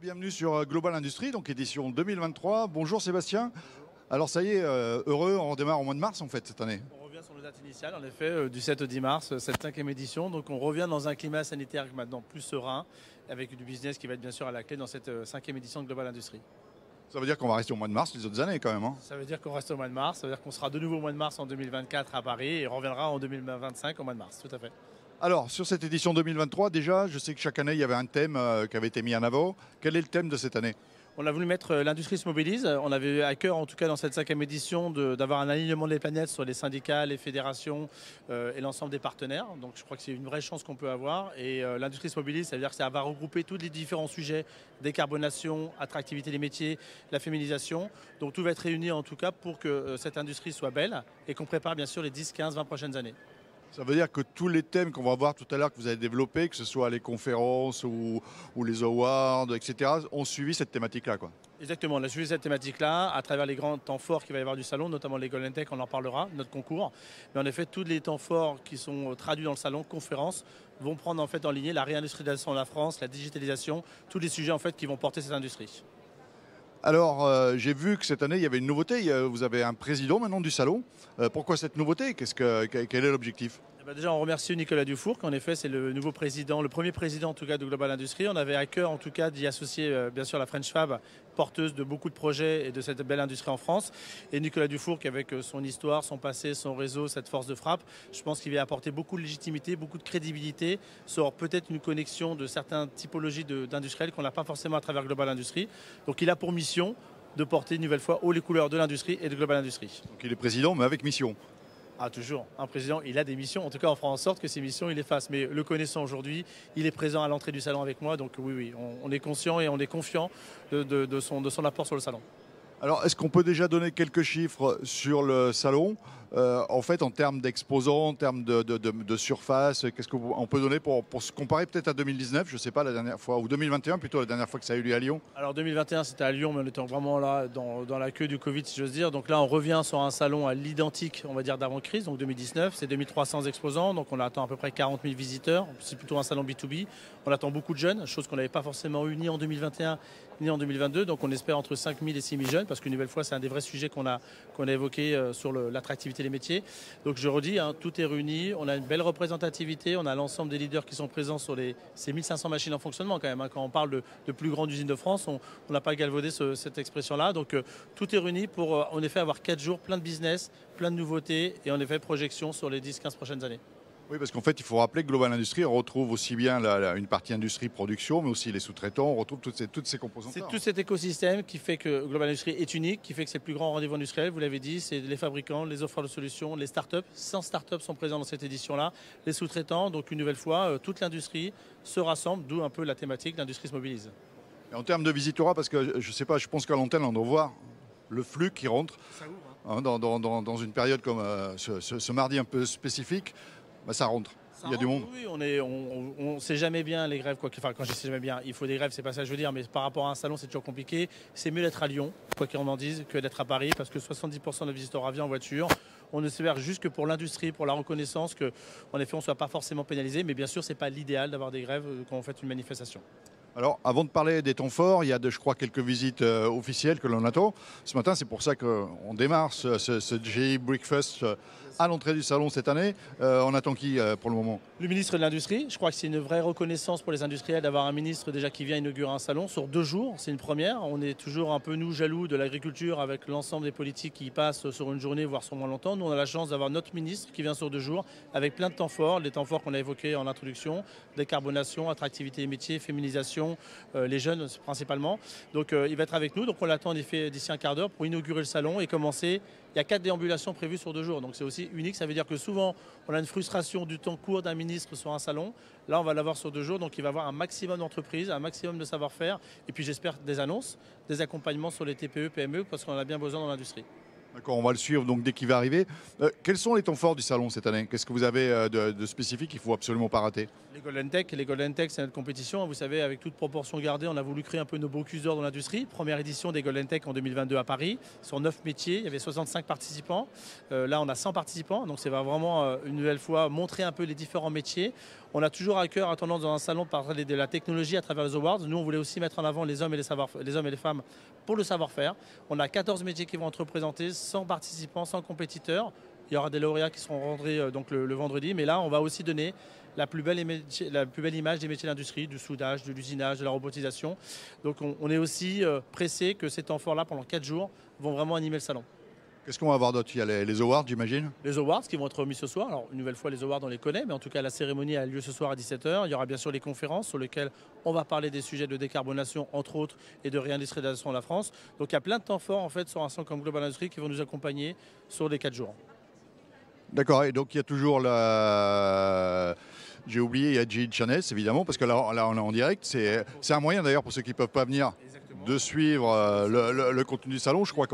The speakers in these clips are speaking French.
Bienvenue sur Global Industrie, donc édition 2023. Bonjour Sébastien. Alors ça y est, heureux, on redémarre au mois de mars en fait cette année. On revient sur nos dates initiales, en effet, du 7 au 10 mars, cette cinquième édition. Donc on revient dans un climat sanitaire maintenant plus serein, avec du business qui va être bien sûr à la clé dans cette cinquième édition de Global Industrie. Ça veut dire qu'on va rester au mois de mars les autres années quand même. Hein. Ça veut dire qu'on reste au mois de mars, ça veut dire qu'on sera de nouveau au mois de mars en 2024 à Paris et on reviendra en 2025 au mois de mars, tout à fait. Alors sur cette édition 2023, déjà, je sais que chaque année il y avait un thème qui avait été mis en avant. Quel est le thème de cette année ? On a voulu mettre l'industrie se mobilise. On avait à cœur, en tout cas dans cette cinquième édition, d'avoir un alignement des planètes sur les syndicats, les fédérations et l'ensemble des partenaires. Donc je crois que c'est une vraie chance qu'on peut avoir. Et l'industrie se mobilise, ça veut dire que ça va regrouper tous les différents sujets, décarbonation, attractivité des métiers, la féminisation. Donc tout va être réuni en tout cas pour que cette industrie soit belle et qu'on prépare bien sûr les 10, 15, 20 prochaines années. Ça veut dire que tous les thèmes qu'on va voir tout à l'heure, que vous avez développés, que ce soit les conférences ou les awards, etc., ont suivi cette thématique-là, quoi. Exactement, on a suivi cette thématique-là à travers les grands temps forts qu'il va y avoir du salon, notamment les Golden Tech, on en parlera, notre concours. Mais en effet, tous les temps forts qui sont traduits dans le salon, conférences, vont prendre en fait en ligne la réindustrialisation de la France, la digitalisation, tous les sujets en fait qui vont porter cette industrie. Alors, j'ai vu que cette année, il y avait une nouveauté. Vous avez un président maintenant du salon. Pourquoi cette nouveauté ? Quel est l'objectif ? Eh bien déjà, on remercie Nicolas Dufour, qui en effet, c'est le nouveau président, le premier président en tout cas de Global Industrie. On avait à cœur en tout cas d'y associer bien sûr la French Fab, porteuse de beaucoup de projets et de cette belle industrie en France. Et Nicolas Dufour, qui avec son histoire, son passé, son réseau, cette force de frappe, je pense qu'il va apporter beaucoup de légitimité, beaucoup de crédibilité sur peut-être une connexion de certaines typologies d'industriels qu'on n'a pas forcément à travers Global Industrie. Donc il a pour mission de porter une nouvelle fois haut les couleurs de l'industrie et de Global Industrie. Donc il est président, mais avec mission. Ah, toujours. Un président, il a des missions. En tout cas, on fera en sorte que ces missions, il les fasse. Mais le connaissant aujourd'hui, il est présent à l'entrée du salon avec moi. Donc oui, on est conscient et on est confiant de son apport sur le salon. Alors, est-ce qu'on peut déjà donner quelques chiffres sur le salon ? En fait, en termes d'exposants, en termes de surface, qu'est-ce qu'on peut donner pour se comparer peut-être à 2019, je ne sais pas, la dernière fois, ou 2021 plutôt, la dernière fois que ça a eu lieu à Lyon ? Alors 2021, c'était à Lyon, mais on était vraiment là dans la queue du Covid, si j'ose dire. Donc là, on revient sur un salon à l'identique, on va dire, d'avant-crise. Donc 2019, c'est 2300 exposants. Donc on attend à peu près 40 000 visiteurs. C'est plutôt un salon B2B. On attend beaucoup de jeunes, chose qu'on n'avait pas forcément eu ni en 2021 ni en 2022. Donc on espère entre 5 000 et 6 000 jeunes, parce qu'une nouvelle fois, c'est un des vrais sujets qu'on a évoqué sur l'attractivité des métiers. Donc je redis, tout est réuni, on a une belle représentativité, on a l'ensemble des leaders qui sont présents sur ces 1500 machines en fonctionnement quand même. Quand on parle de plus grande usine de France, on n'a pas galvaudé cette expression-là. Donc tout est réuni pour en effet avoir 4 jours, plein de business, plein de nouveautés et en effet projection sur les 10-15 prochaines années. Oui, parce qu'en fait, il faut rappeler que Global Industrie, on retrouve aussi bien une partie industrie-production, mais aussi les sous-traitants, on retrouve toutes ces composantes. C'est tout cet écosystème qui fait que Global Industrie est unique, qui fait que c'est le plus grand rendez-vous industriel, vous l'avez dit, c'est les fabricants, les offreurs de solutions, les startups. 100 startups sont présents dans cette édition-là, les sous-traitants, donc une nouvelle fois, toute l'industrie se rassemble, d'où un peu la thématique, l'industrie se mobilise. Et en termes de visiteurs, parce que je ne sais pas, je pense qu'à l'antenne, on doit voir le flux qui rentre. Ça ouvre, dans une période comme ce mardi un peu spécifique, ça rentre. Il y a du monde. Oui, on sait jamais bien les grèves. Enfin, quand je sais jamais bien, il faut des grèves, c'est pas ça que je veux dire, mais par rapport à un salon, c'est toujours compliqué. C'est mieux d'être à Lyon, quoi qu'on en dise, que d'être à Paris, parce que 70% de visiteurs avion en voiture. On espère juste que pour l'industrie, pour la reconnaissance, qu'en effet, on ne soit pas forcément pénalisé. Mais bien sûr, c'est pas l'idéal d'avoir des grèves quand on fait une manifestation. Alors, avant de parler des temps forts, il y a, je crois, quelques visites officielles que l'on attend. Ce matin, c'est pour ça qu'on démarre ce GE Breakfast à l'entrée du salon cette année. On attend qui pour le moment ? Le ministre de l'Industrie. Je crois que c'est une vraie reconnaissance pour les industriels d'avoir un ministre déjà qui vient inaugurer un salon sur 2 jours. C'est une première. On est toujours un peu, nous, jaloux de l'agriculture avec l'ensemble des politiques qui y passent sur une journée, voire sur moins longtemps. Nous, on a la chance d'avoir notre ministre qui vient sur 2 jours avec plein de temps forts. Les temps forts qu'on a évoqués en introduction, décarbonation, attractivité des métiers, féminisation, les jeunes principalement. Donc il va être avec nous. Donc on l'attend en effet d'ici un quart d'heure pour inaugurer le salon et commencer. Il y a 4 déambulations prévues sur 2 jours. Donc c'est aussi unique. Ça veut dire que souvent, on a une frustration du temps court d'un ministre sur un salon. Là, on va l'avoir sur 2 jours. Donc il va y avoir un maximum d'entreprises, un maximum de savoir-faire. Et puis j'espère des annonces, des accompagnements sur les TPE, PME, parce qu'on en a bien besoin dans l'industrie. D'accord, on va le suivre donc dès qu'il va arriver. Quels sont les temps forts du salon cette année ? Qu'est-ce que vous avez de spécifique qu'il ne faut absolument pas rater ? Les Golden Tech, c'est notre compétition. Vous savez, avec toute proportion gardée, on a voulu créer un peu nos Bocuse d'or dans l'industrie. Première édition des Golden Tech en 2022 à Paris. Sur 9 métiers, il y avait 65 participants. Là, on a 100 participants. Donc, c'est vraiment une nouvelle fois montrer un peu les différents métiers. On a toujours à cœur, à tendance dans un salon, de parler de la technologie à travers les awards. Nous, on voulait aussi mettre en avant les hommes et les femmes pour le savoir-faire. On a 14 métiers qui vont être représentés, 100 participants, 100 compétiteurs. Il y aura des lauréats qui seront rendus donc le vendredi. Mais là, on va aussi donner la plus belle image des métiers d'industrie, du soudage, de l'usinage, de la robotisation. Donc on est aussi pressé que ces temps forts-là, pendant 4 jours, vont vraiment animer le salon. Qu'est-ce qu'on va avoir d'autre? Il y a les awards, j'imagine. Les awards qui vont être remis ce soir. Alors, une nouvelle fois, les awards, on les connaît, mais en tout cas, la cérémonie a lieu ce soir à 17 h. Il y aura bien sûr les conférences sur lesquelles on va parler des sujets de décarbonation, entre autres, et de réindustrialisation de la France. Donc, il y a plein de temps forts, en fait, sur un salon comme Global Industries qui vont nous accompagner sur les 4 jours. D'accord, et donc il y a toujours la... J'ai oublié, il y a Jade Chanel, évidemment, parce que là on est en direct. C'est un moyen d'ailleurs pour ceux qui ne peuvent pas venir de suivre le contenu du salon. Je crois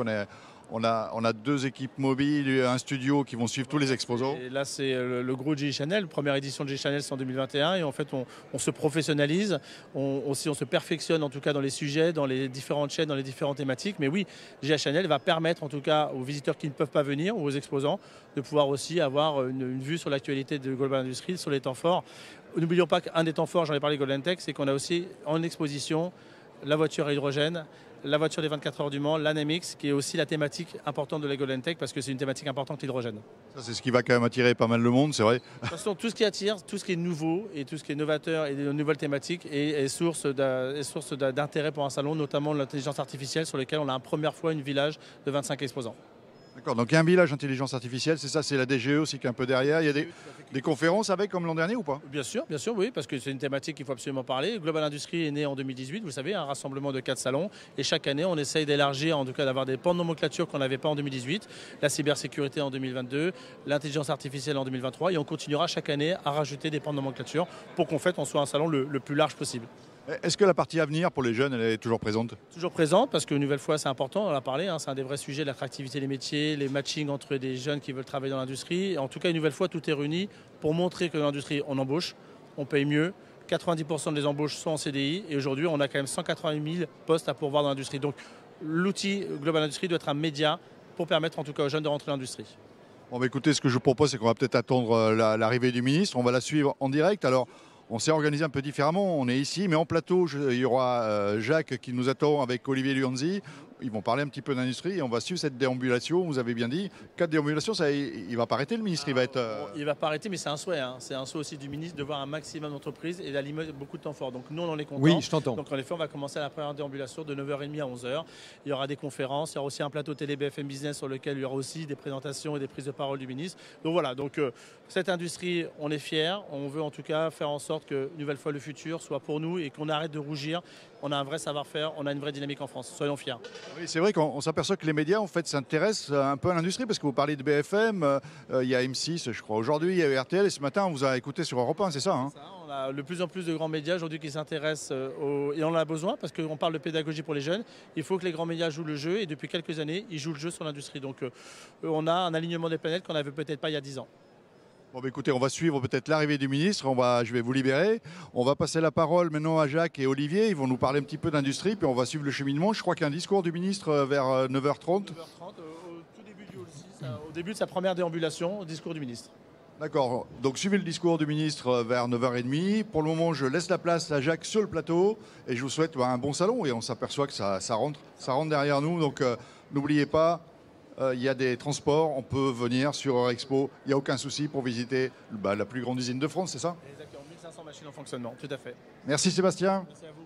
on a 2 équipes mobiles, un studio qui vont suivre tous les exposants. Et là, c'est le gros J Chanel. Première édition de J Chanel, c'est en 2021. Et en fait, on se professionnalise, on se perfectionne en tout cas dans les sujets, dans les différentes chaînes, dans les différentes thématiques. Mais oui, J Chanel va permettre en tout cas aux visiteurs qui ne peuvent pas venir ou aux exposants de pouvoir aussi avoir une vue sur l'actualité de Global Industries, sur les temps forts. N'oublions pas qu'un des temps forts, j'en ai parlé Golden Tech, c'est qu'on a aussi en exposition la voiture à hydrogène, la voiture des 24 heures du Mans, l'ANMX, qui est aussi la thématique importante de la Golden Tech, parce que c'est une thématique importante, l'hydrogène. Ça, c'est ce qui va quand même attirer pas mal de monde, c'est vrai. De toute façon, tout ce qui attire, tout ce qui est nouveau et tout ce qui est novateur et de nouvelles thématiques est source d'intérêt pour un salon, notamment l'intelligence artificielle, sur lequel on a une première fois une village de 25 exposants. D'accord, donc il y a un village intelligence artificielle, c'est ça, c'est la DGE aussi qui est un peu derrière. Il y a des conférences avec comme l'an dernier ou pas? Bien sûr, oui, parce que c'est une thématique qu'il faut absolument parler. Global Industries est né en 2018, vous savez, un rassemblement de 4 salons. Et chaque année, on essaye d'élargir, en tout cas d'avoir des pans de nomenclature qu'on n'avait pas en 2018, la cybersécurité en 2022, l'intelligence artificielle en 2023. Et on continuera chaque année à rajouter des pans de nomenclature pour qu'en fait, on soit un salon le plus large possible. Est-ce que la partie avenir pour les jeunes, elle est toujours présente? Toujours présente, parce qu'une nouvelle fois, c'est important, on en a parlé, c'est un des vrais sujets, l'attractivité des métiers, les matchings entre des jeunes qui veulent travailler dans l'industrie. En tout cas, une nouvelle fois, tout est réuni pour montrer que dans l'industrie, on embauche, on paye mieux. 90% des embauches sont en CDI et aujourd'hui, on a quand même 180 000 postes à pourvoir dans l'industrie. Donc, l'outil Global Industries doit être un média pour permettre en tout cas aux jeunes de rentrer dans l'industrie. Bon, bah, écoutez, ce que je vous propose, c'est qu'on va peut-être attendre l'arrivée du ministre. On va la suivre en direct. Alors, on s'est organisé un peu différemment, on est ici, mais en plateau, il y aura Jacques qui nous attend avec Olivier Luanzi. Ils vont parler un petit peu d'industrie et on va suivre cette déambulation, vous avez bien dit. 4 déambulations, il ne va pas arrêter le ministre, il va être... Il ne va pas arrêter, mais c'est un souhait. C'est un souhait aussi du ministre de voir un maximum d'entreprises et d'alimenter beaucoup de temps fort. Donc nous, on en est contents. Oui, je t'entends. Donc en effet, on va commencer à la première déambulation de 9h30 à 11h. Il y aura des conférences, il y aura aussi un plateau télé BFM Business sur lequel il y aura aussi des présentations et des prises de parole du ministre. Donc voilà, cette industrie, on est fiers. On veut en tout cas faire en sorte que, une nouvelle fois, le futur soit pour nous et qu'on arrête de rougir. On a un vrai savoir-faire, on a une vraie dynamique en France. Soyons fiers. Oui, c'est vrai qu'on s'aperçoit que les médias en fait s'intéressent un peu à l'industrie parce que vous parlez de BFM, il y a M6 je crois aujourd'hui, il y a RTL et ce matin on vous a écouté sur Europe 1, c'est ça, hein? On a de plus en plus de grands médias aujourd'hui qui s'intéressent et on en a besoin parce qu'on parle de pédagogie pour les jeunes. Il faut que les grands médias jouent le jeu et depuis quelques années ils jouent le jeu sur l'industrie. Donc on a un alignement des planètes qu'on n'avait peut-être pas il y a 10 ans. Bon, bah, écoutez, on va suivre peut-être l'arrivée du ministre, je vais vous libérer. On va passer la parole maintenant à Jacques et Olivier, ils vont nous parler un petit peu d'industrie, puis on va suivre le cheminement. Je crois qu'il y a un discours du ministre vers 9h30. 9h30, au début de sa première déambulation, au discours du ministre. D'accord, donc suivez le discours du ministre vers 9h30. Pour le moment, je laisse la place à Jacques sur le plateau et je vous souhaite un bon salon et on s'aperçoit que ça rentre derrière nous, donc n'oubliez pas. Il y a des transports, on peut venir sur Eurexpo, il n'y a aucun souci pour visiter la plus grande usine de France, c'est ça? Exactement, 1500 machines en fonctionnement, tout à fait. Merci Sébastien. Merci à vous.